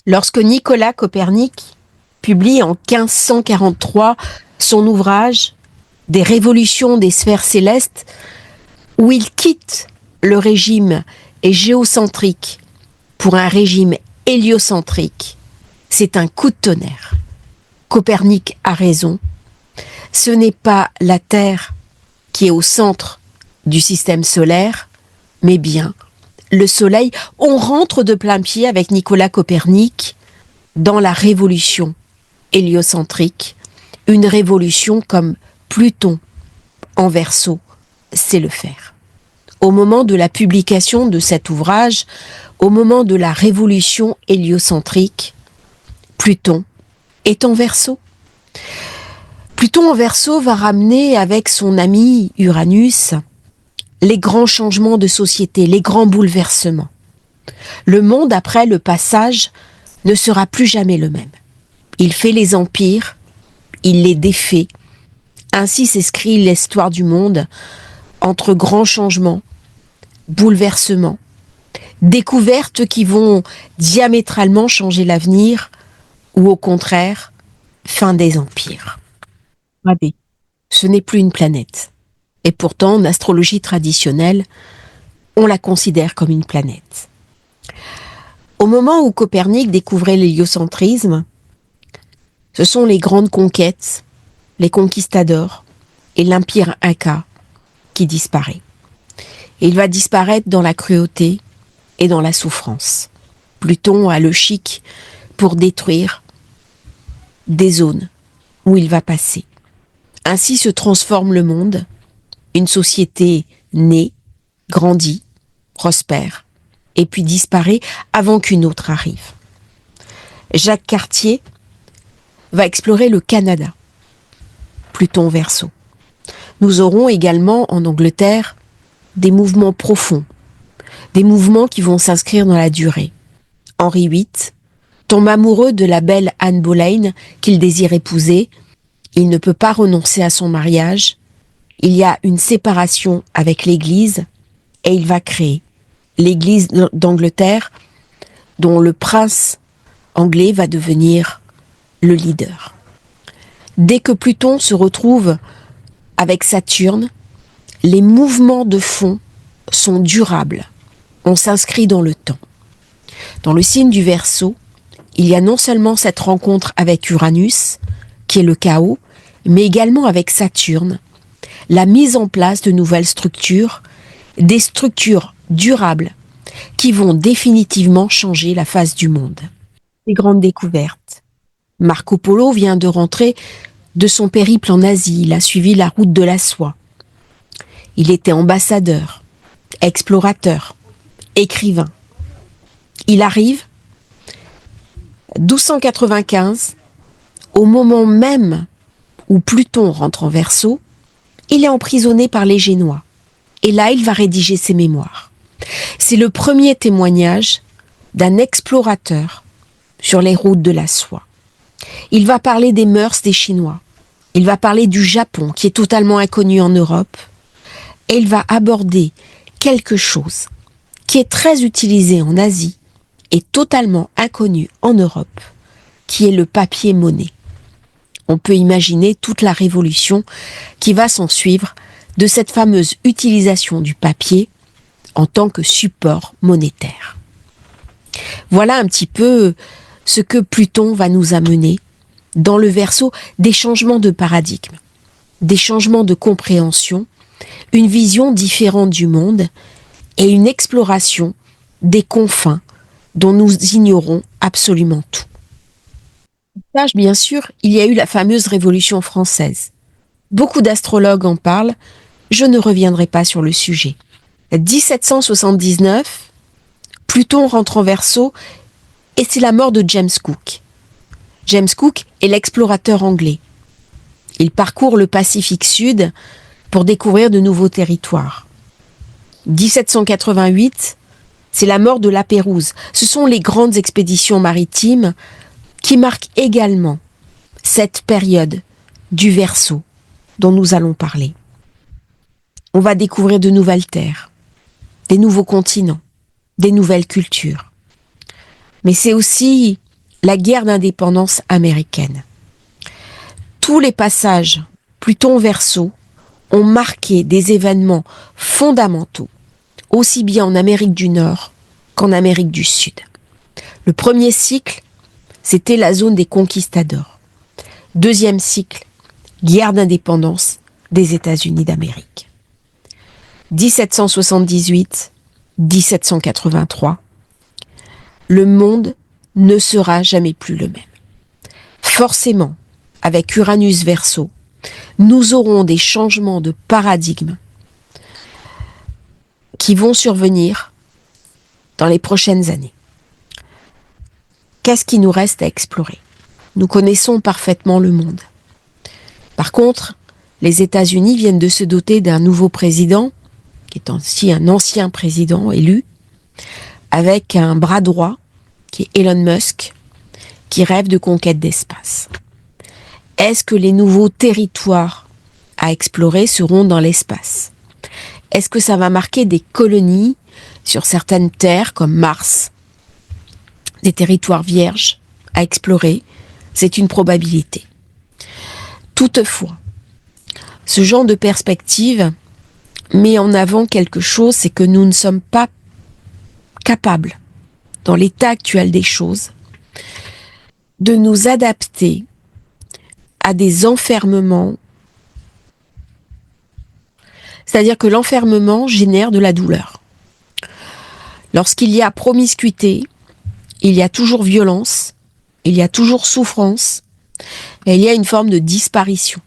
Lorsque Nicolas Copernic publie en 1543 son ouvrage Des révolutions des sphères célestes, où il quitte le régime géocentrique pour un régime héliocentrique, c'est un coup de tonnerre. Copernic a raison. Ce n'est pas la Terre qui est au centre du système solaire, mais bien le Soleil. On rentre de plein pied avec Nicolas Copernic dans la révolution héliocentrique, une révolution comme Pluton en Verseau sait le faire. Au moment de la publication de cet ouvrage, au moment de la révolution héliocentrique, Pluton est en Verseau. Pluton en Verseau va ramener avec son ami Uranus les grands changements de société, les grands bouleversements. Le monde, après le passage, ne sera plus jamais le même. Il fait les empires, il les défait. Ainsi s'inscrit l'histoire du monde entre grands changements, bouleversements, découvertes qui vont diamétralement changer l'avenir ou au contraire, fin des empires. Regardez, ce n'est plus une planète. Et pourtant, en astrologie traditionnelle, on la considère comme une planète. Au moment où Copernic découvrait l'héliocentrisme, ce sont les grandes conquêtes, les conquistadors et l'empire Inca qui disparaît. Et il va disparaître dans la cruauté et dans la souffrance. Pluton a le chic pour détruire des zones où il va passer. Ainsi se transforme le monde, une société née, grandit, prospère, et puis disparaît avant qu'une autre arrive. Jacques Cartier va explorer le Canada, Pluton Verseau. Nous aurons également en Angleterre des mouvements profonds, des mouvements qui vont s'inscrire dans la durée. Henri VIII tombe amoureux de la belle Anne Boleyn qu'il désire épouser. Il ne peut pas renoncer à son mariage. Il y a une séparation avec l'Église et il va créer l'Église d'Angleterre dont le prince anglais va devenir le leader. Dès que Pluton se retrouve avec Saturne, les mouvements de fond sont durables. On s'inscrit dans le temps. Dans le signe du Verseau, il y a non seulement cette rencontre avec Uranus, qui est le chaos, mais également avec Saturne, la mise en place de nouvelles structures, des structures durables qui vont définitivement changer la face du monde. Les grandes découvertes. Marco Polo vient de rentrer de son périple en Asie, il a suivi la route de la soie. Il était ambassadeur, explorateur, écrivain. Il arrive 1295, au moment même où Pluton rentre en Verseau, il est emprisonné par les Génois. Et là, il va rédiger ses mémoires. C'est le premier témoignage d'un explorateur sur les routes de la soie. Il va parler des mœurs des Chinois. Il va parler du Japon, qui est totalement inconnu en Europe. Et il va aborder quelque chose qui est très utilisé en Asie et totalement inconnu en Europe, qui est le papier-monnaie. On peut imaginer toute la révolution qui va s'en suivre de cette fameuse utilisation du papier en tant que support monétaire. Voilà un petit peu ce que Pluton va nous amener dans le Verseau, des changements de paradigme, des changements de compréhension, une vision différente du monde et une exploration des confins dont nous ignorons absolument tout. Bien sûr, il y a eu la fameuse Révolution française. Beaucoup d'astrologues en parlent, je ne reviendrai pas sur le sujet. 1779, Pluton rentre en Verseau et c'est la mort de James Cook. James Cook est l'explorateur anglais. Il parcourt le Pacifique Sud pour découvrir de nouveaux territoires. 1788, c'est la mort de La Pérouse. Ce sont les grandes expéditions maritimes qui marquent également cette période du Verseau dont nous allons parler. On va découvrir de nouvelles terres, des nouveaux continents, des nouvelles cultures. Mais c'est aussi la guerre d'indépendance américaine. Tous les passages Pluton-Verseau ont marqué des événements fondamentaux, aussi bien en Amérique du Nord qu'en Amérique du Sud. Le premier cycle, c'était la zone des conquistadors. Deuxième cycle, guerre d'indépendance des États-Unis d'Amérique. 1778-1783, le monde ne sera jamais plus le même. Forcément, avec Uranus Verseau, nous aurons des changements de paradigme qui vont survenir dans les prochaines années. Qu'est-ce qui nous reste à explorer ? Nous connaissons parfaitement le monde. Par contre, les États-Unis viennent de se doter d'un nouveau président, qui est aussi un ancien président élu, avec un bras droit, qui est Elon Musk, qui rêve de conquête d'espace. Est-ce que les nouveaux territoires à explorer seront dans l'espace ? Est-ce que ça va marquer des colonies sur certaines terres comme Mars ? Des territoires vierges à explorer, c'est une probabilité. Toutefois, ce genre de perspective met en avant quelque chose, c'est que nous ne sommes pas capables, dans l'état actuel des choses, de nous adapter à des enfermements. C'est-à-dire que l'enfermement génère de la douleur. Lorsqu'il y a promiscuité, il y a toujours violence, il y a toujours souffrance, et il y a une forme de disparition.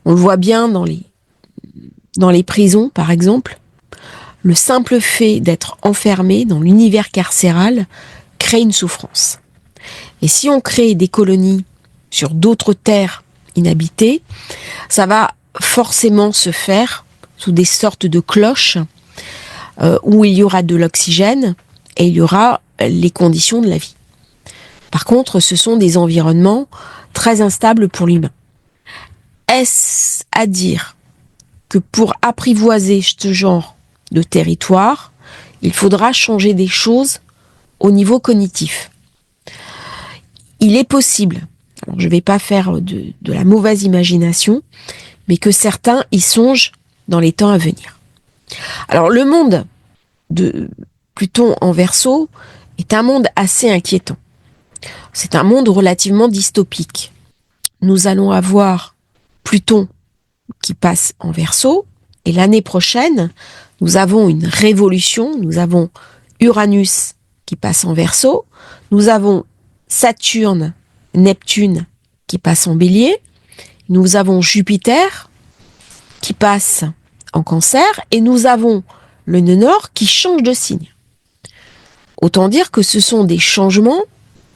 On le voit bien dans les prisons, par exemple. Le simple fait d'être enfermé dans l'univers carcéral crée une souffrance. Et si on crée des colonies sur d'autres terres inhabitées, ça va forcément se faire sous des sortes de cloches où il y aura de l'oxygène et il y aura les conditions de la vie. Par contre, ce sont des environnements très instables pour l'humain. Est-ce à dire que pour apprivoiser ce genre de territoire, il faudra changer des choses au niveau cognitif ? Il est possible, alors je ne vais pas faire de la mauvaise imagination, mais que certains y songent dans les temps à venir. Alors le monde de Pluton en Verseau est un monde assez inquiétant. C'est un monde relativement dystopique. Nous allons avoir Pluton qui passe en Verseau, et l'année prochaine, nous avons une révolution, nous avons Uranus qui passe en Verseau, nous avons Saturne, Neptune qui passe en Bélier, nous avons Jupiter qui passe en Cancer, et nous avons le nœud nord qui change de signe. Autant dire que ce sont des changements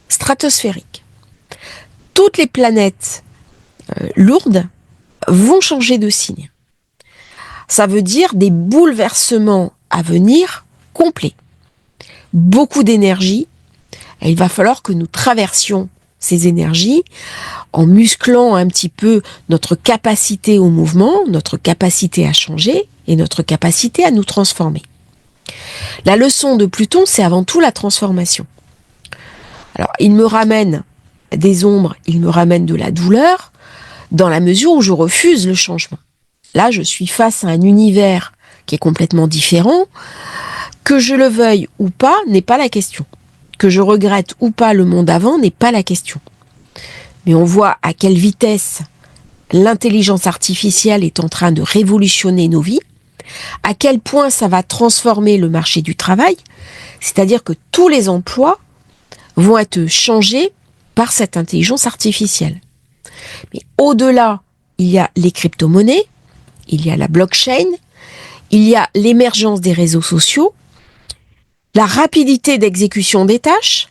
stratosphériques. Toutes les planètes lourdes vont changer de signe. Ça veut dire des bouleversements à venir complets. Beaucoup d'énergie, et il va falloir que nous traversions ces énergies en musclant un petit peu notre capacité au mouvement, notre capacité à changer et notre capacité à nous transformer. La leçon de Pluton, c'est avant tout la transformation. Alors, il me ramène des ombres, il me ramène de la douleur, dans la mesure où je refuse le changement. Là, je suis face à un univers qui est complètement différent. Que je le veuille ou pas, n'est pas la question. Que je regrette ou pas le monde avant, n'est pas la question. Mais on voit à quelle vitesse l'intelligence artificielle est en train de révolutionner nos vies, à quel point ça va transformer le marché du travail, c'est-à-dire que tous les emplois vont être changés par cette intelligence artificielle. Mais au-delà, il y a les crypto-monnaies, il y a la blockchain, il y a l'émergence des réseaux sociaux, la rapidité d'exécution des tâches.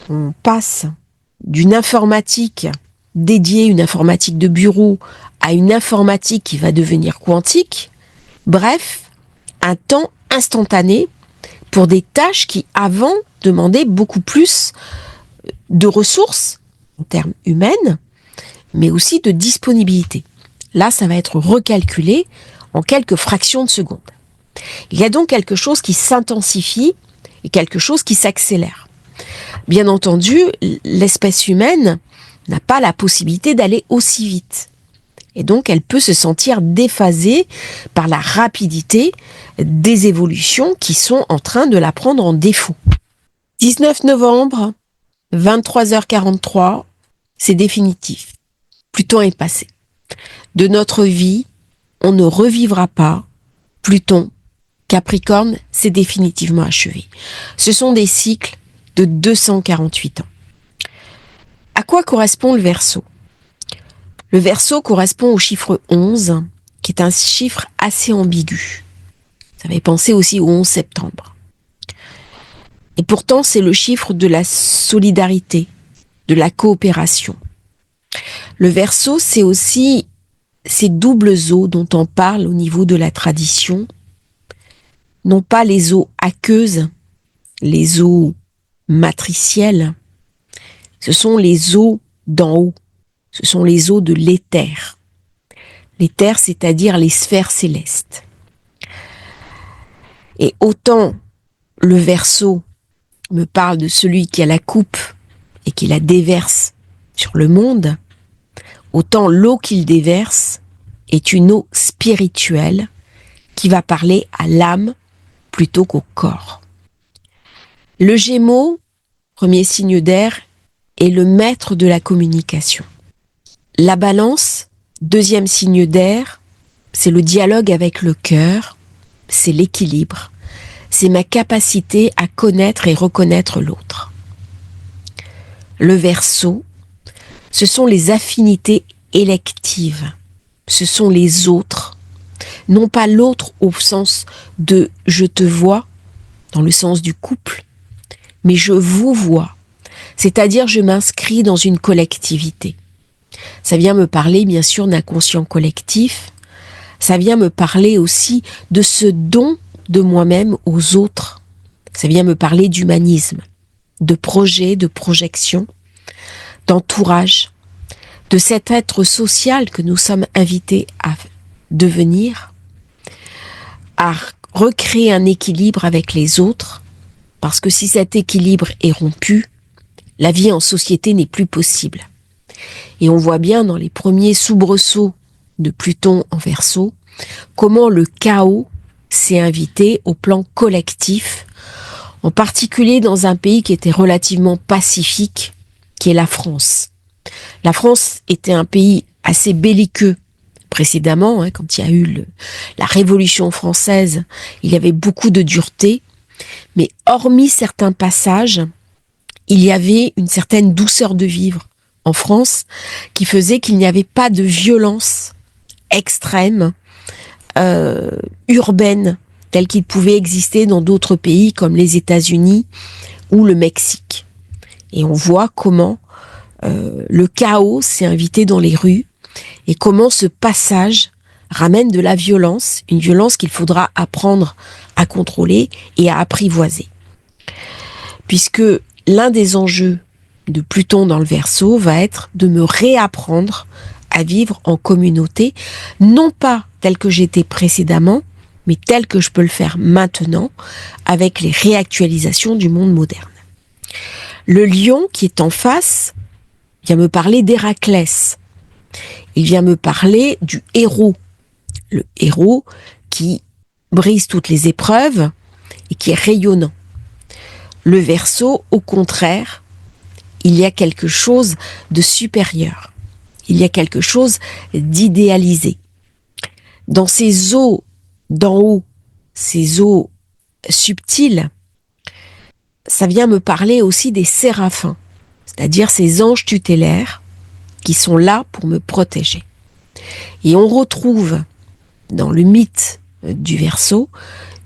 On passe d'une informatique dédiée, une informatique de bureau, à une informatique qui va devenir quantique. Bref, un temps instantané pour des tâches qui, avant, demandaient beaucoup plus de ressources en termes humaines, mais aussi de disponibilité. Là, ça va être recalculé en quelques fractions de secondes. Il y a donc quelque chose qui s'intensifie et quelque chose qui s'accélère. Bien entendu, l'espèce humaine n'a pas la possibilité d'aller aussi vite. Et donc, elle peut se sentir déphasée par la rapidité des évolutions qui sont en train de la prendre en défaut. 19 novembre, 23h43, c'est définitif. Pluton est passé. De notre vie, on ne revivra pas. Pluton, Capricorne, c'est définitivement achevé. Ce sont des cycles de 248 ans. À quoi correspond le Verseau ? Le Verseau correspond au chiffre 11, qui est un chiffre assez ambigu. Ça fait penser aussi au 11 septembre. Et pourtant, c'est le chiffre de la solidarité, de la coopération. Le Verseau, c'est aussi ces doubles eaux dont on parle au niveau de la tradition, non pas les eaux aqueuses, les eaux matricielles, ce sont les eaux d'en haut, ce sont les eaux de l'éther. L'éther, c'est-à-dire les sphères célestes. Et autant le Verseau me parle de celui qui a la coupe et qui la déverse sur le monde, autant l'eau qu'il déverse est une eau spirituelle qui va parler à l'âme plutôt qu'au corps. Le Gémeaux, premier signe d'air, est le maître de la communication. La Balance, deuxième signe d'air, c'est le dialogue avec le cœur, c'est l'équilibre, c'est ma capacité à connaître et reconnaître l'autre. Le Verseau, ce sont les affinités électives, ce sont les autres, non pas l'autre au sens de « je te vois », dans le sens du couple, mais je vous vois, c'est-à-dire je m'inscris dans une collectivité. Ça vient me parler bien sûr d'inconscient collectif, ça vient me parler aussi de ce don de moi-même aux autres, ça vient me parler d'humanisme, de projet, de projection, d'entourage, de cet être social que nous sommes invités à devenir, à recréer un équilibre avec les autres, parce que si cet équilibre est rompu, la vie en société n'est plus possible. Et on voit bien dans les premiers soubresauts de Pluton en Verseau, comment le chaos s'est invité au plan collectif, en particulier dans un pays qui était relativement pacifique, qui est la France. La France était un pays assez belliqueux précédemment, quand il y a eu la Révolution française, il y avait beaucoup de dureté, mais hormis certains passages, il y avait une certaine douceur de vivre en France qui faisait qu'il n'y avait pas de violence extrême, urbaine, telle qu'il pouvait exister dans d'autres pays comme les États-Unis ou le Mexique. Et on voit comment le chaos s'est invité dans les rues et comment ce passage ramène de la violence, une violence qu'il faudra apprendre à contrôler et à apprivoiser. Puisque l'un des enjeux de Pluton dans le Verseau va être de me réapprendre à vivre en communauté, non pas tel que j'étais précédemment, mais tel que je peux le faire maintenant avec les réactualisations du monde moderne. Le Lion qui est en face vient me parler d'Héraclès. Il vient me parler du héros. Le héros qui brise toutes les épreuves et qui est rayonnant. Le Verseau, au contraire, il y a quelque chose de supérieur. Il y a quelque chose d'idéalisé. Dans ces eaux d'en haut, ces eaux subtiles, ça vient me parler aussi des séraphins, c'est-à-dire ces anges tutélaires qui sont là pour me protéger. Et on retrouve dans le mythe du Verseau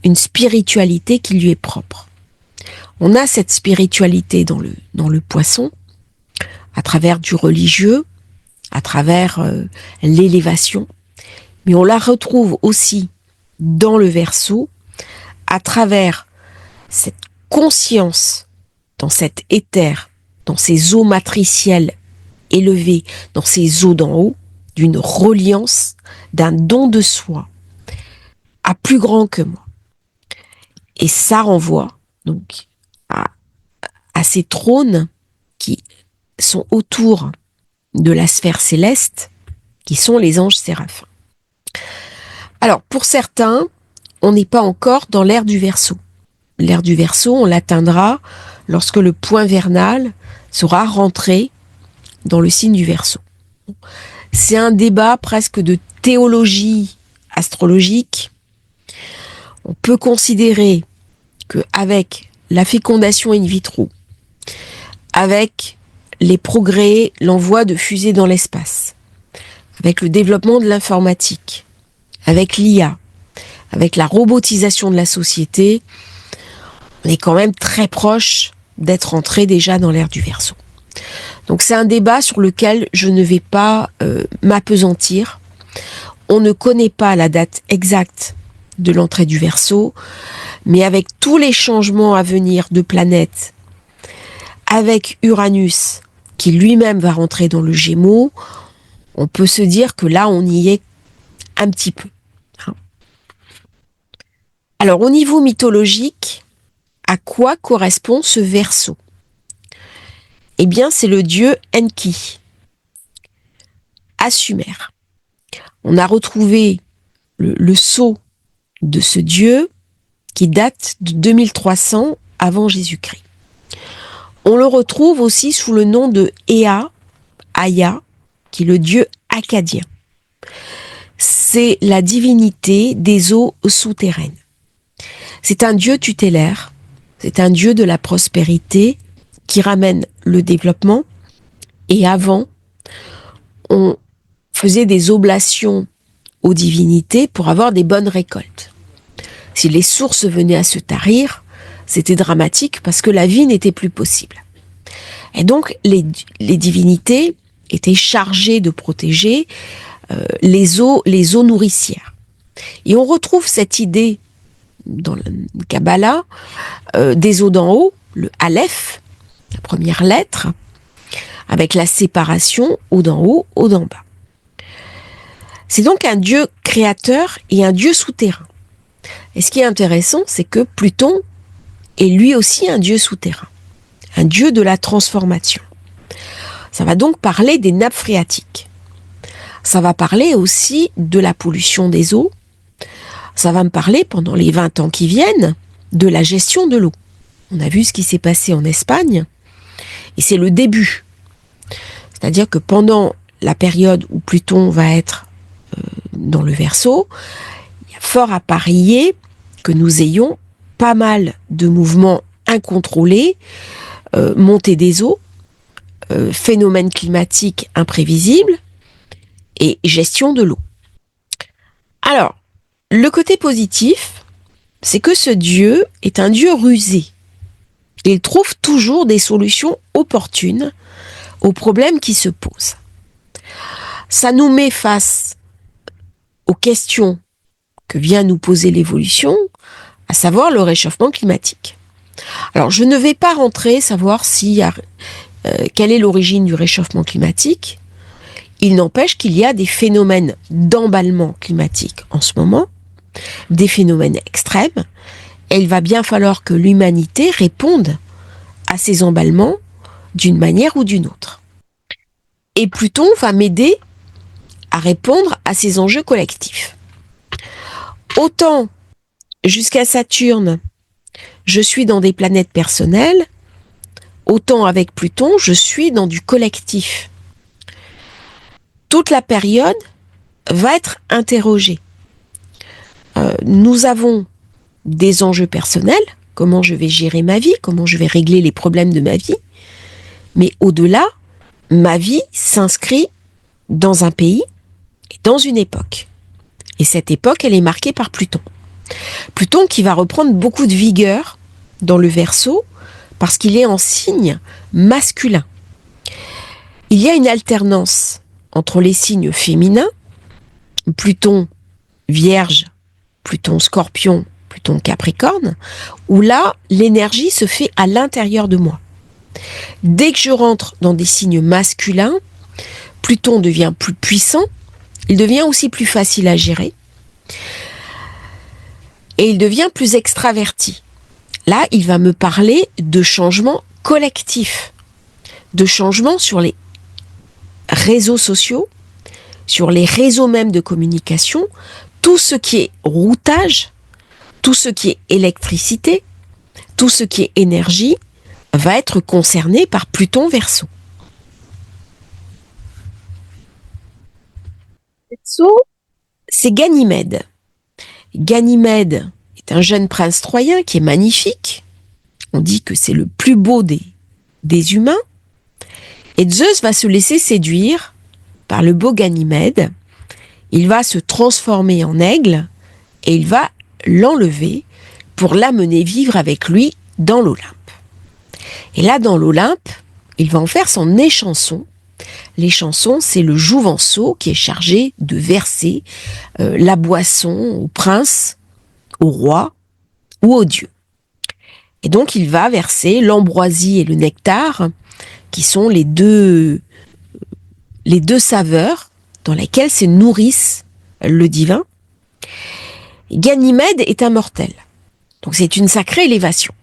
une spiritualité qui lui est propre. On a cette spiritualité dans le Poisson, à travers du religieux, à travers l'élévation, mais on la retrouve aussi dans le Verseau, à travers cette conscience, dans cet éther, dans ces eaux matricielles élevées, dans ces eaux d'en haut, d'une reliance, d'un don de soi à plus grand que moi. Et ça renvoie donc à ces trônes qui sont autour de la sphère céleste, qui sont les anges séraphins. Alors, pour certains, on n'est pas encore dans l'ère du Verseau. L'ère du Verseau, on l'atteindra lorsque le point vernal sera rentré dans le signe du Verseau. C'est un débat presque de théologie astrologique. On peut considérer qu'avec la fécondation in vitro, avec les progrès, l'envoi de fusées dans l'espace, avec le développement de l'informatique, avec l'IA, avec la robotisation de la société, on est quand même très proche d'être entré déjà dans l'ère du Verseau. Donc c'est un débat sur lequel je ne vais pas m'appesantir. On ne connaît pas la date exacte de l'entrée du Verseau, mais avec tous les changements à venir de planètes, avec Uranus qui lui-même va rentrer dans le Gémeaux, on peut se dire que là on y est un petit peu. Alors au niveau mythologique, à quoi correspond ce Verseau ? Eh bien c'est le dieu Enki, à Sumer. On a retrouvé le sceau de ce dieu qui date de 2300 avant Jésus-Christ. On le retrouve aussi sous le nom de Ea, Aya, qui est le dieu akkadien. C'est la divinité des eaux souterraines. C'est un dieu tutélaire, c'est un dieu de la prospérité qui ramène le développement. Et avant, on faisait des oblations aux divinités pour avoir des bonnes récoltes. Si les sources venaient à se tarir, c'était dramatique parce que la vie n'était plus possible. Et donc, les divinités étaient chargées de protéger les eaux nourricières. Et on retrouve cette idée dans le Kabbalah des eaux d'en haut, le Aleph, la première lettre, avec la séparation eau d'en haut, eau d'en bas. C'est donc un dieu créateur et un dieu souterrain. Et ce qui est intéressant, c'est que Pluton est lui aussi un dieu souterrain, un dieu de la transformation. Ça va donc parler des nappes phréatiques. Ça va parler aussi de la pollution des eaux. Ça va me parler, pendant les 20 ans qui viennent, de la gestion de l'eau. On a vu ce qui s'est passé en Espagne, et c'est le début. C'est-à-dire que pendant la période où Pluton va être dans le Verseau, il y a fort à parier que nous ayons pas mal de mouvements incontrôlés, montée des eaux, phénomènes climatiques imprévisibles et gestion de l'eau. Alors, le côté positif, c'est que ce dieu est un dieu rusé. Il trouve toujours des solutions opportunes aux problèmes qui se posent. Ça nous met face aux questions que vient nous poser l'évolution, à savoir le réchauffement climatique. Alors, je ne vais pas rentrer savoir quelle est l'origine du réchauffement climatique. Il n'empêche qu'il y a des phénomènes d'emballement climatique en ce moment, des phénomènes extrêmes, et il va bien falloir que l'humanité réponde à ces emballements d'une manière ou d'une autre. Et Pluton va m'aider à répondre à ces enjeux collectifs. Autant jusqu'à Saturne, je suis dans des planètes personnelles, autant avec Pluton, je suis dans du collectif. Toute la période va être interrogée. Nous avons des enjeux personnels, comment je vais gérer ma vie, comment je vais régler les problèmes de ma vie, mais au-delà, ma vie s'inscrit dans un pays et dans une époque. Et cette époque, elle est marquée par Pluton. Pluton qui va reprendre beaucoup de vigueur dans le Verseau parce qu'il est en signe masculin. Il y a une alternance entre les signes féminins, Pluton Vierge, Pluton Scorpion, Pluton Capricorne, où là, l'énergie se fait à l'intérieur de moi. Dès que je rentre dans des signes masculins, Pluton devient plus puissant, il devient aussi plus facile à gérer, et il devient plus extraverti. Là, il va me parler de changements collectif de changement sur les réseaux sociaux, sur les réseaux même de communication, tout ce qui est routage, tout ce qui est électricité, tout ce qui est énergie va être concerné par Pluton Verseau. Verseau, c'est Ganymède. Ganymède est un jeune prince troyen qui est magnifique. On dit que c'est le plus beau des humains. Et Zeus va se laisser séduire par le beau Ganymède. Il va se transformer en aigle et il va l'enlever pour l'amener vivre avec lui dans l'Olympe. Et là, dans l'Olympe, il va en faire son échanson. L'échanson, c'est le jouvenceau qui est chargé de verser la boisson au prince, au roi ou au dieu. Et donc, il va verser l'ambroisie et le nectar, qui sont les deux saveurs dans lesquelles se nourrissent le divin. Ganymède est un mortel. Donc, c'est une sacrée élévation.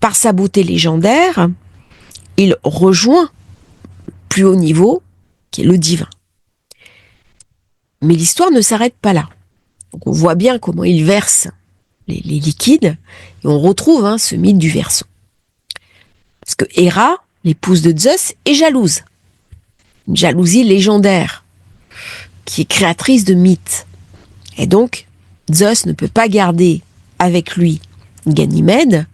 Par sa beauté légendaire, il rejoint le plus haut niveau, qui est le divin. Mais l'histoire ne s'arrête pas là. Donc, on voit bien comment il verse les liquides, et on retrouve ce mythe du Verseau. Parce que Héra, l'épouse de Zeus, est jalouse. Une jalousie légendaire, qui est créatrice de mythes. Et donc, Zeus ne peut pas garder avec lui Ganymède,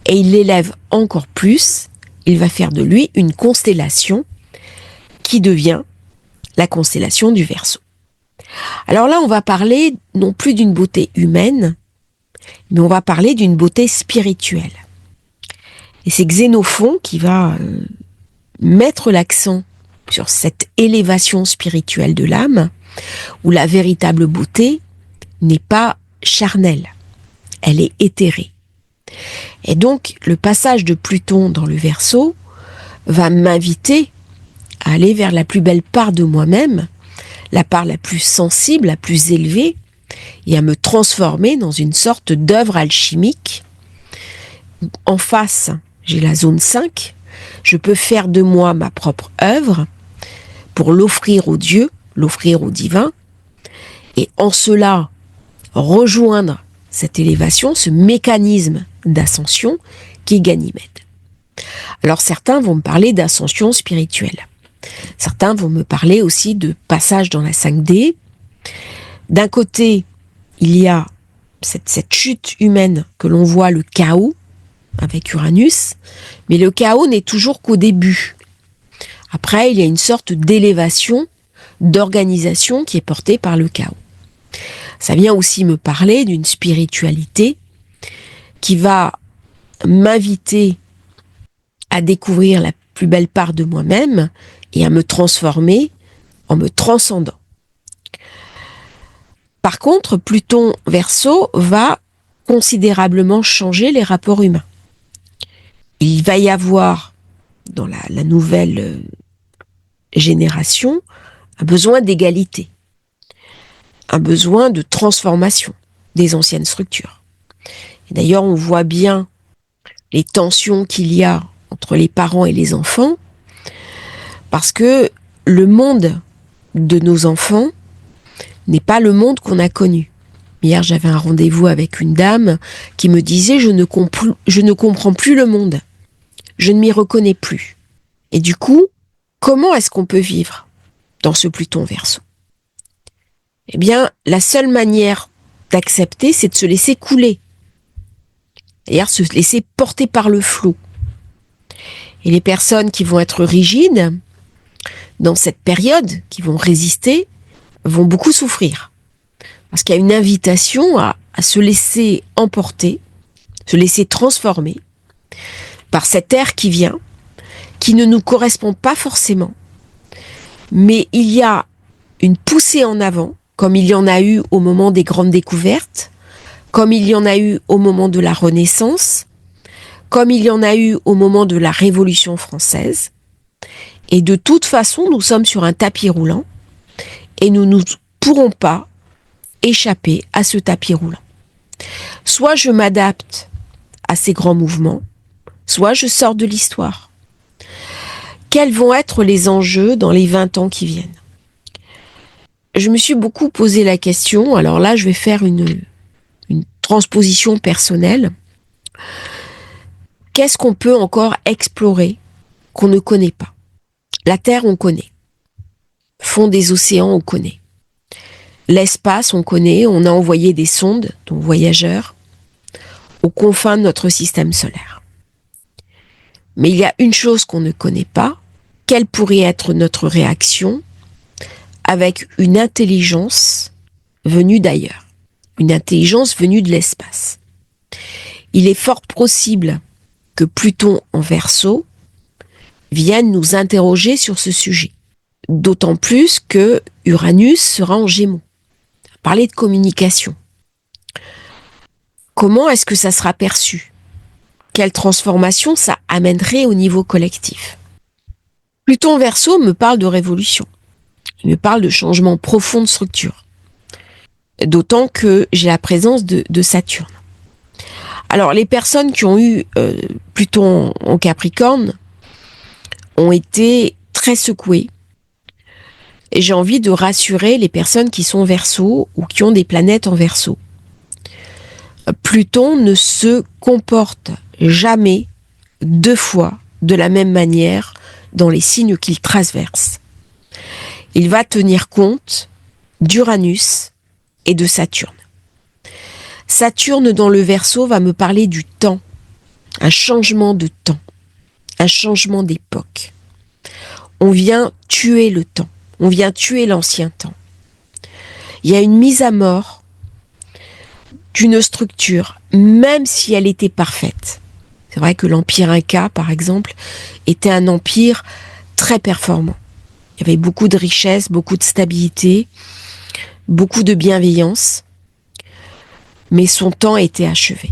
et il l'élève encore plus. Il va faire de lui une constellation qui devient la constellation du Verseau. Alors là, on va parler non plus d'une beauté humaine, mais on va parler d'une beauté spirituelle. Et c'est Xénophon qui va mettre l'accent sur cette élévation spirituelle de l'âme, où la véritable beauté n'est pas charnelle, elle est éthérée. Et donc, le passage de Pluton dans le Verseau va m'inviter à aller vers la plus belle part de moi-même, la part la plus sensible, la plus élevée, et à me transformer dans une sorte d'œuvre alchimique. En face, j'ai la zone 5, je peux faire de moi ma propre œuvre pour l'offrir au Dieu, l'offrir au divin, et en cela rejoindre cette élévation, ce mécanisme d'ascension qui est Ganymède. Alors certains vont me parler d'ascension spirituelle. Certains vont me parler aussi de passage dans la 5D. D'un côté, il y a cette chute humaine que l'on voit, le chaos, avec Uranus, mais le chaos n'est toujours qu'au début. Après, il y a une sorte d'élévation, d'organisation qui est portée par le chaos. Ça vient aussi me parler d'une spiritualité qui va m'inviter à découvrir la plus belle part de moi-même et à me transformer en me transcendant. Par contre, Pluton Verseau va considérablement changer les rapports humains. Il va y avoir, dans la nouvelle génération, un besoin d'égalité, un besoin de transformation des anciennes structures. Et d'ailleurs, on voit bien les tensions qu'il y a entre les parents et les enfants, parce que le monde de nos enfants n'est pas le monde qu'on a connu. Hier, j'avais un rendez-vous avec une dame qui me disait « je ne comprends plus le monde, je ne m'y reconnais plus ». Et du coup, comment est-ce qu'on peut vivre dans ce Pluton Verseau ? Eh bien, la seule manière d'accepter, c'est de se laisser couler. C'est-à-dire se laisser porter par le flot. Et les personnes qui vont être rigides, dans cette période, qui vont résister, vont beaucoup souffrir. Parce qu'il y a une invitation à se laisser emporter, se laisser transformer par cet air qui vient, qui ne nous correspond pas forcément. Mais il y a une poussée en avant, comme il y en a eu au moment des grandes découvertes, comme il y en a eu au moment de la Renaissance, comme il y en a eu au moment de la Révolution française. Et de toute façon, nous sommes sur un tapis roulant et nous ne pourrons pas échapper à ce tapis roulant. Soit je m'adapte à ces grands mouvements, soit je sors de l'histoire. Quels vont être les enjeux dans les 20 ans qui viennent? Je me suis beaucoup posé la question, alors là je vais faire une transposition personnelle. Qu'est-ce qu'on peut encore explorer qu'on ne connaît pas? La Terre, on connaît. Fond des océans, on connaît. L'espace, on connaît. On a envoyé des sondes, donc voyageurs, aux confins de notre système solaire. Mais il y a une chose qu'on ne connaît pas. Quelle pourrait être notre réaction avec une intelligence venue d'ailleurs, une intelligence venue de l'espace? Il est fort possible que Pluton en Verseau vienne nous interroger sur ce sujet. D'autant plus que Uranus sera en Gémeaux. Parler de communication. Comment est-ce que ça sera perçu? Quelle transformation ça amènerait au niveau collectif? Pluton en Verseau me parle de révolution. Il me parle de changement profond de structure. D'autant que j'ai la présence de Saturne. Alors, les personnes qui ont eu Pluton en Capricorne ont été très secouées. Et j'ai envie de rassurer les personnes qui sont Verseau ou qui ont des planètes en Verseau. Pluton ne se comporte jamais 2 fois de la même manière dans les signes qu'il traverse. Il va tenir compte d'Uranus et de Saturne. Saturne dans le Verseau va me parler du temps, un changement de temps, un changement d'époque. On vient tuer le temps, on vient tuer l'ancien temps. Il y a une mise à mort d'une structure, même si elle était parfaite. C'est vrai que l'empire Inca, par exemple, était un empire très performant. Il y avait beaucoup de richesse, beaucoup de stabilité, beaucoup de bienveillance, mais son temps était achevé.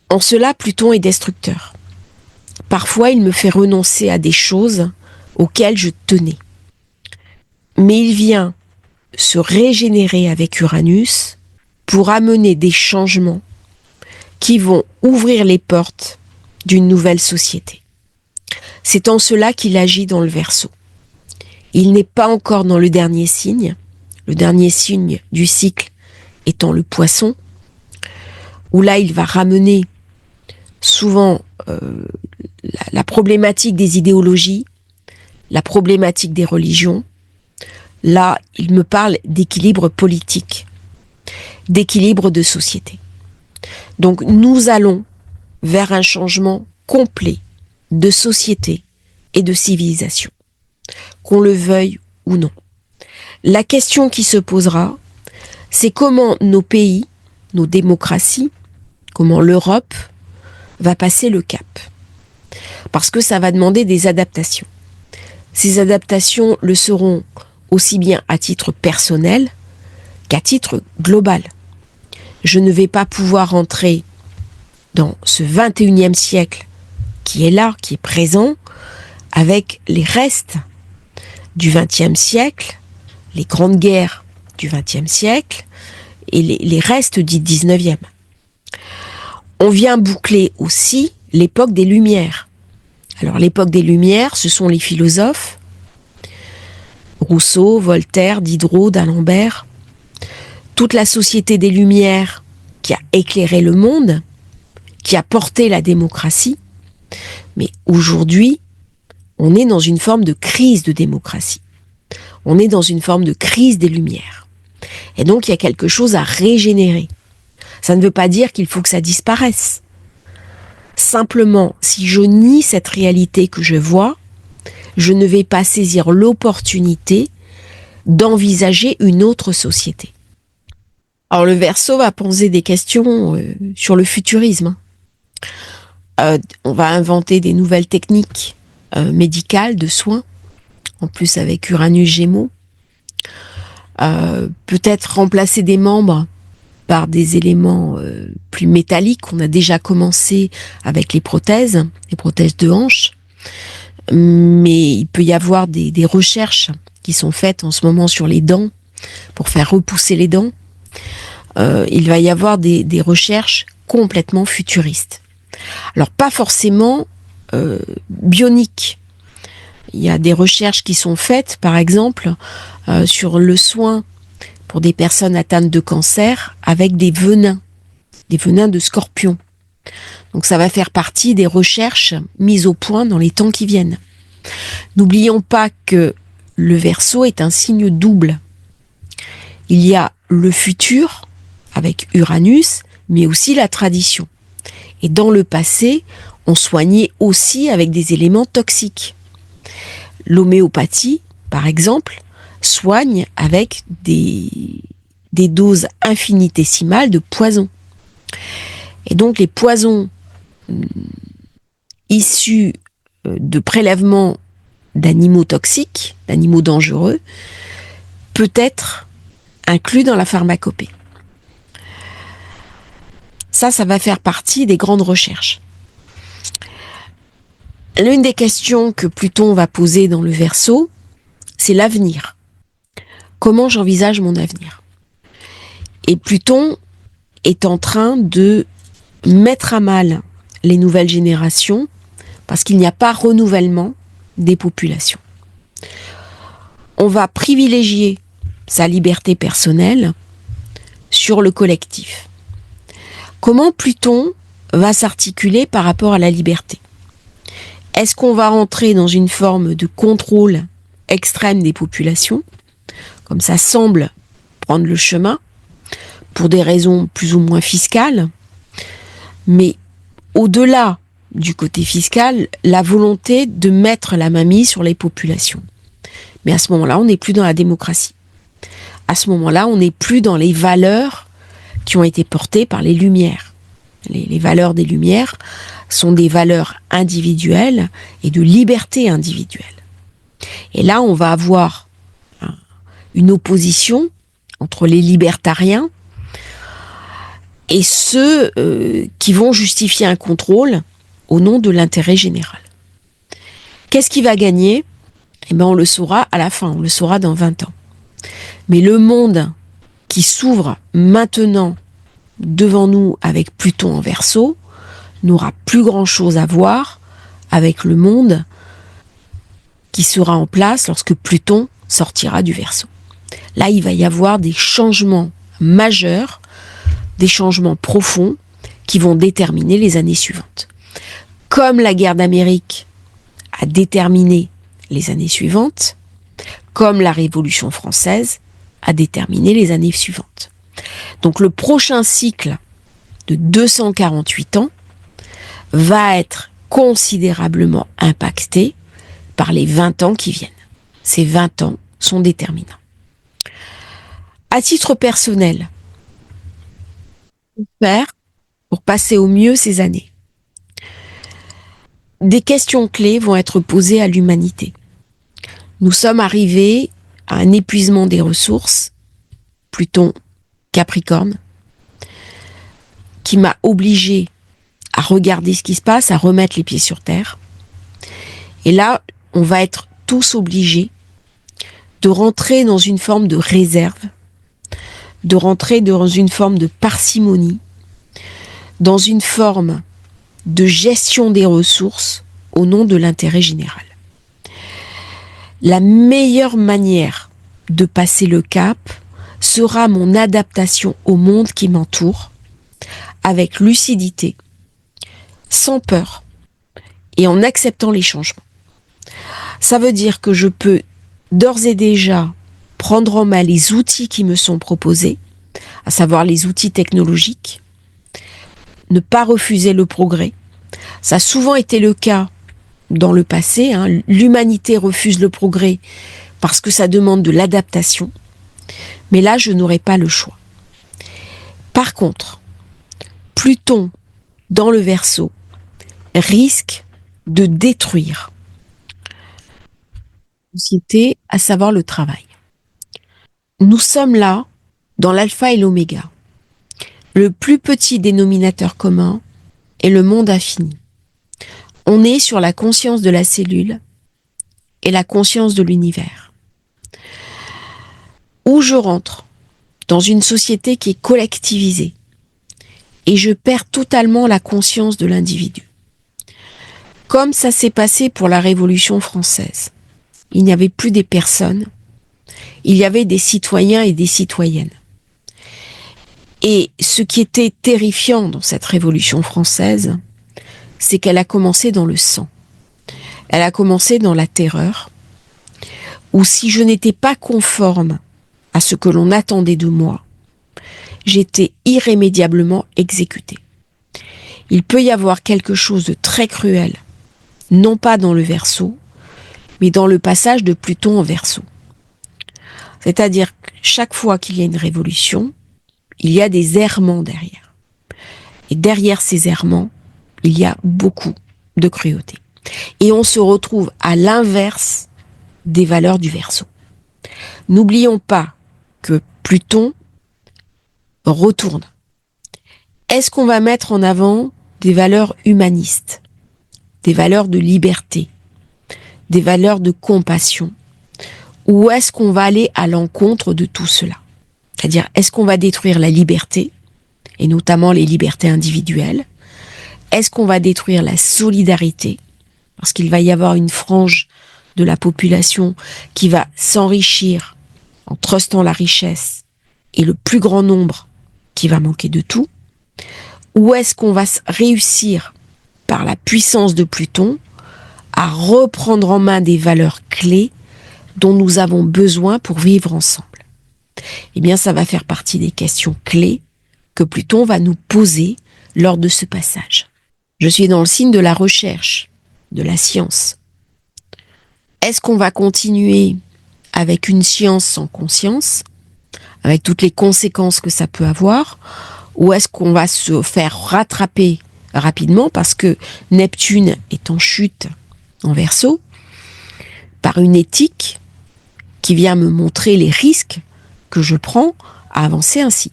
En cela, Pluton est destructeur. Parfois, il me fait renoncer à des choses auxquelles je tenais. Mais il vient se régénérer avec Uranus pour amener des changements qui vont ouvrir les portes d'une nouvelle société. C'est en cela qu'il agit dans le Verseau. Il n'est pas encore dans le dernier signe du cycle étant le Poisson, où là il va ramener souvent la problématique des idéologies, la problématique des religions. Là, il me parle d'équilibre politique, d'équilibre de société. Donc nous allons vers un changement complet de société et de civilisation, qu'on le veuille ou non. La question qui se posera, c'est comment nos pays, nos démocraties, comment l'Europe va passer le cap. Parce que ça va demander des adaptations. Ces adaptations le seront aussi bien à titre personnel qu'à titre global. Je ne vais pas pouvoir entrer dans ce 21e siècle qui est là, qui est présent, avec les restes du 20e siècle, les grandes guerres du 20e siècle et les restes du 19e. On vient boucler aussi l'époque des Lumières. Alors l'époque des Lumières, ce sont les philosophes, Rousseau, Voltaire, Diderot, d'Alembert, toute la société des Lumières qui a éclairé le monde, qui a porté la démocratie. Mais aujourd'hui, on est dans une forme de crise de démocratie. On est dans une forme de crise des Lumières. Et donc, il y a quelque chose à régénérer. Ça ne veut pas dire qu'il faut que ça disparaisse. Simplement, si je nie cette réalité que je vois, je ne vais pas saisir l'opportunité d'envisager une autre société. Alors, le Verseau va poser des questions sur le futurisme. On va inventer des nouvelles techniques médicales, de soins, en plus avec Uranus Gémeaux. Peut-être remplacer des membres par des éléments plus métalliques. On a déjà commencé avec les prothèses de hanches. Mais il peut y avoir des recherches qui sont faites en ce moment sur les dents pour faire repousser les dents. Il va y avoir des recherches complètement futuristes. Alors pas forcément bionique. Il y a des recherches qui sont faites, par exemple, sur le soin pour des personnes atteintes de cancer avec des venins de scorpions. Donc ça va faire partie des recherches mises au point dans les temps qui viennent. N'oublions pas que le Verseau est un signe double. Il y a le futur avec Uranus, mais aussi la tradition. Et dans le passé, on soignait aussi avec des éléments toxiques. L'homéopathie, par exemple, soigne avec des doses infinitésimales de poison. Et donc les poisons issus de prélèvements d'animaux toxiques, d'animaux dangereux, peut être inclus dans la pharmacopée. Ça va faire partie des grandes recherches. L'une des questions que Pluton va poser dans le Verseau, c'est l'avenir. Comment j'envisage mon avenir? Et Pluton est en train de mettre à mal les nouvelles générations parce qu'il n'y a pas renouvellement des populations. On va privilégier sa liberté personnelle sur le collectif. Comment Pluton va s'articuler par rapport à la liberté? Est-ce qu'on va rentrer dans une forme de contrôle extrême des populations, comme ça semble prendre le chemin, pour des raisons plus ou moins fiscales, mais au-delà du côté fiscal, la volonté de mettre la mainmise sur les populations. Mais à ce moment-là, on n'est plus dans la démocratie. À ce moment-là, on n'est plus dans les valeurs qui ont été portées par les Lumières. Les valeurs des Lumières sont des valeurs individuelles et de liberté individuelle. Et là, on va avoir une opposition entre les libertariens et ceux qui vont justifier un contrôle au nom de l'intérêt général. Qu'est-ce qui va gagner? Eh bien, on le saura à la fin, on le saura dans 20 ans. Mais le monde qui s'ouvre maintenant devant nous avec Pluton en Verseau n'aura plus grand-chose à voir avec le monde qui sera en place lorsque Pluton sortira du Verseau. Là, il va y avoir des changements majeurs, des changements profonds qui vont déterminer les années suivantes. Comme la guerre d'Amérique a déterminé les années suivantes, comme la Révolution française a déterminé les années suivantes. Donc le prochain cycle de 248 ans va être considérablement impacté par les 20 ans qui viennent. Ces 20 ans sont déterminants. À titre personnel, faire pour passer au mieux ces années. Des questions clés vont être posées à l'humanité. Nous sommes arrivés à un épuisement des ressources, Pluton Capricorne, qui m'a obligé à regarder ce qui se passe, à remettre les pieds sur terre. Et là, on va être tous obligés de rentrer dans une forme de réserve, de rentrer dans une forme de parcimonie, dans une forme de gestion des ressources au nom de l'intérêt général. La meilleure manière de passer le cap sera mon adaptation au monde qui m'entoure, avec lucidité, sans peur et en acceptant les changements. Ça veut dire que je peux d'ores et déjà prendre en main les outils qui me sont proposés, à savoir les outils technologiques, ne pas refuser le progrès. Ça a souvent été le cas dans le passé. L'humanité refuse le progrès parce que ça demande de l'adaptation. Mais là, je n'aurai pas le choix. Par contre, Pluton, dans le Verseau, risque de détruire la société, à savoir le travail. Nous sommes là, dans l'alpha et l'oméga. Le plus petit dénominateur commun est le monde infini. On est sur la conscience de la cellule et la conscience de l'univers. Où je rentre dans une société qui est collectivisée et je perds totalement la conscience de l'individu. Comme ça s'est passé pour la Révolution française. Il n'y avait plus des personnes, il y avait des citoyens et des citoyennes. Et ce qui était terrifiant dans cette Révolution française, c'est qu'elle a commencé dans le sang. Elle a commencé dans la terreur, où si je n'étais pas conforme à ce que l'on attendait de moi, j'étais irrémédiablement exécutée. Il peut y avoir quelque chose de très cruel, non pas dans le Verseau, mais dans le passage de Pluton en Verseau. C'est-à-dire que chaque fois qu'il y a une révolution, il y a des errements derrière. Et derrière ces errements, il y a beaucoup de cruauté. Et on se retrouve à l'inverse des valeurs du Verseau. N'oublions pas que Pluton retourne. Est-ce qu'on va mettre en avant des valeurs humanistes, des valeurs de liberté, des valeurs de compassion, ou est-ce qu'on va aller à l'encontre de tout cela? C'est-à-dire, est-ce qu'on va détruire la liberté, et notamment les libertés individuelles? Est-ce qu'on va détruire la solidarité? Parce qu'il va y avoir une frange de la population qui va s'enrichir en trustant la richesse, et le plus grand nombre qui va manquer de tout? Ou est-ce qu'on va réussir, par la puissance de Pluton, à reprendre en main des valeurs clés dont nous avons besoin pour vivre ensemble? Eh bien, ça va faire partie des questions clés que Pluton va nous poser lors de ce passage. Je suis dans le signe de la recherche, de la science. Est-ce qu'on va continuer avec une science sans conscience, avec toutes les conséquences que ça peut avoir, ou est-ce qu'on va se faire rattraper rapidement parce que Neptune est en chute en Verseau, par une éthique qui vient me montrer les risques que je prends à avancer ainsi,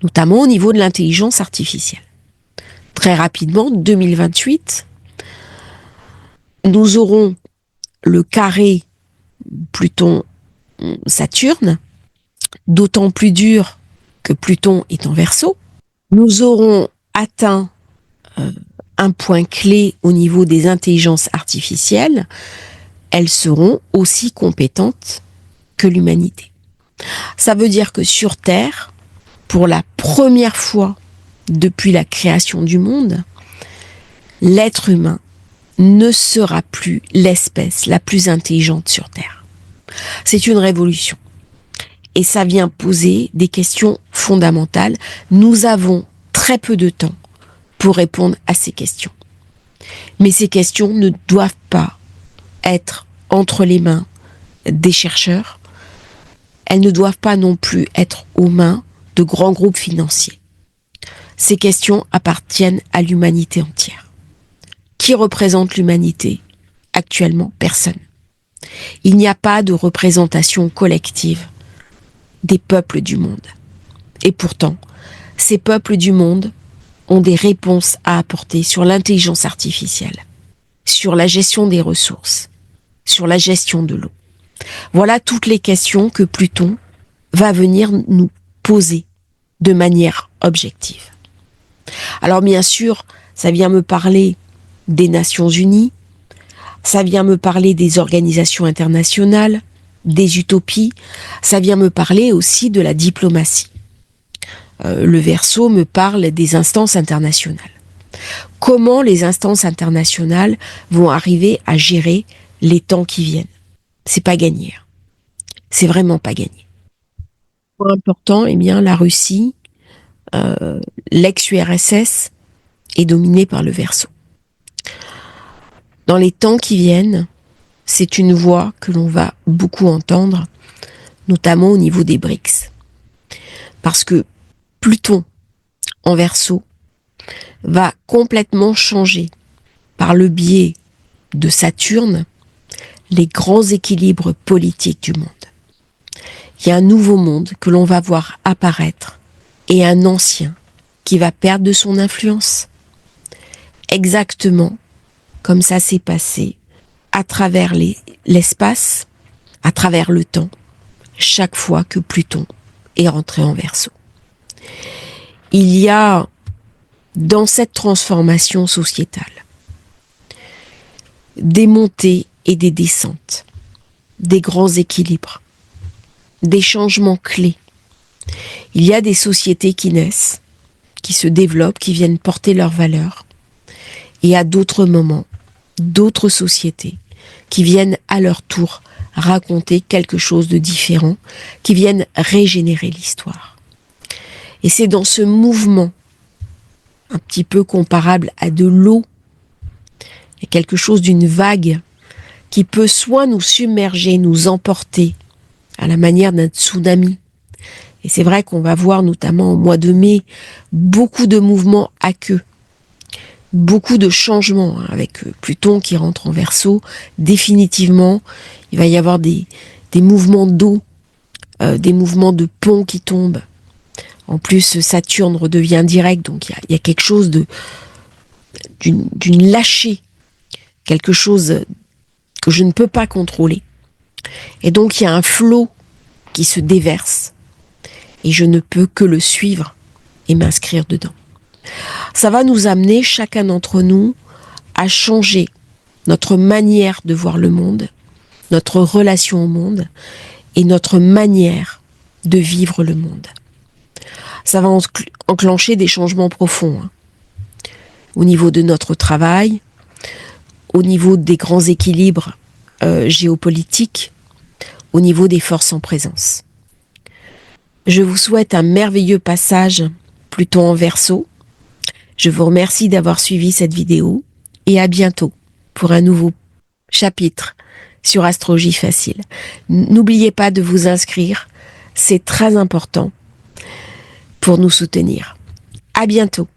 notamment au niveau de l'intelligence artificielle. Très rapidement, 2028, nous aurons le carré Pluton-Saturne, d'autant plus dur que Pluton est en Verseau. Nous aurons atteint un point clé au niveau des intelligences artificielles. Elles seront aussi compétentes que l'humanité. Ça veut dire que sur Terre, pour la première fois depuis la création du monde, l'être humain ne sera plus l'espèce la plus intelligente sur Terre. C'est une révolution. Et ça vient poser des questions fondamentales. Nous avons très peu de temps pour répondre à ces questions. Mais ces questions ne doivent pas être entre les mains des chercheurs. Elles ne doivent pas non plus être aux mains de grands groupes financiers. Ces questions appartiennent à l'humanité entière. Qui représente l'humanité? Actuellement, personne. Il n'y a pas de représentation collective des peuples du monde. Et pourtant, ces peuples du monde ont des réponses à apporter sur l'intelligence artificielle, sur la gestion des ressources, sur la gestion de l'eau. Voilà toutes les questions que Pluton va venir nous poser de manière objective. Alors bien sûr, ça vient me parler des Nations Unies, ça vient me parler des organisations internationales, des utopies, ça vient me parler aussi de la diplomatie. Le Verseau me parle des instances internationales. Comment les instances internationales vont arriver à gérer les temps qui viennent? C'est pas gagné. C'est vraiment pas gagné. Point important, eh bien, la Russie, l'ex-URSS, est dominée par le Verseau. Dans les temps qui viennent, c'est une voix que l'on va beaucoup entendre, notamment au niveau des BRICS. Parce que Pluton, en Verseau, va complètement changer, par le biais de Saturne, les grands équilibres politiques du monde. Il y a un nouveau monde que l'on va voir apparaître et un ancien qui va perdre de son influence. Exactement comme ça s'est passé à travers l'espace, à travers le temps, chaque fois que Pluton est rentré en Verseau. Il y a dans cette transformation sociétale. Des montées et des descentes, des grands équilibres, des changements clés. Il y a des sociétés qui naissent, qui se développent, qui viennent porter leurs valeurs. Et à d'autres moments, d'autres sociétés qui viennent à leur tour raconter quelque chose de différent, qui viennent régénérer l'histoire. Et c'est dans ce mouvement, un petit peu comparable à de l'eau, il y a quelque chose d'une vague qui peut soit nous submerger, nous emporter, à la manière d'un tsunami. Et c'est vrai qu'on va voir notamment au mois de mai beaucoup de mouvements à queue, beaucoup de changements, avec Pluton qui rentre en Verseau. Définitivement, il va y avoir des mouvements d'eau, des mouvements de ponts qui tombent. En plus, Saturne redevient direct, donc il y a quelque chose d'une lâchée, quelque chose que je ne peux pas contrôler. Et donc il y a un flot qui se déverse, et je ne peux que le suivre et m'inscrire dedans. Ça va nous amener, chacun d'entre nous, à changer notre manière de voir le monde, notre relation au monde et notre manière de vivre le monde. Ça va enclencher des changements profonds, au niveau de notre travail, au niveau des grands équilibres géopolitiques, au niveau des forces en présence. Je vous souhaite un merveilleux passage Pluton en Verseau. Je vous remercie d'avoir suivi cette vidéo et à bientôt pour un nouveau chapitre sur Astrologie Facile. N'oubliez pas de vous inscrire, c'est très important pour nous soutenir. À bientôt.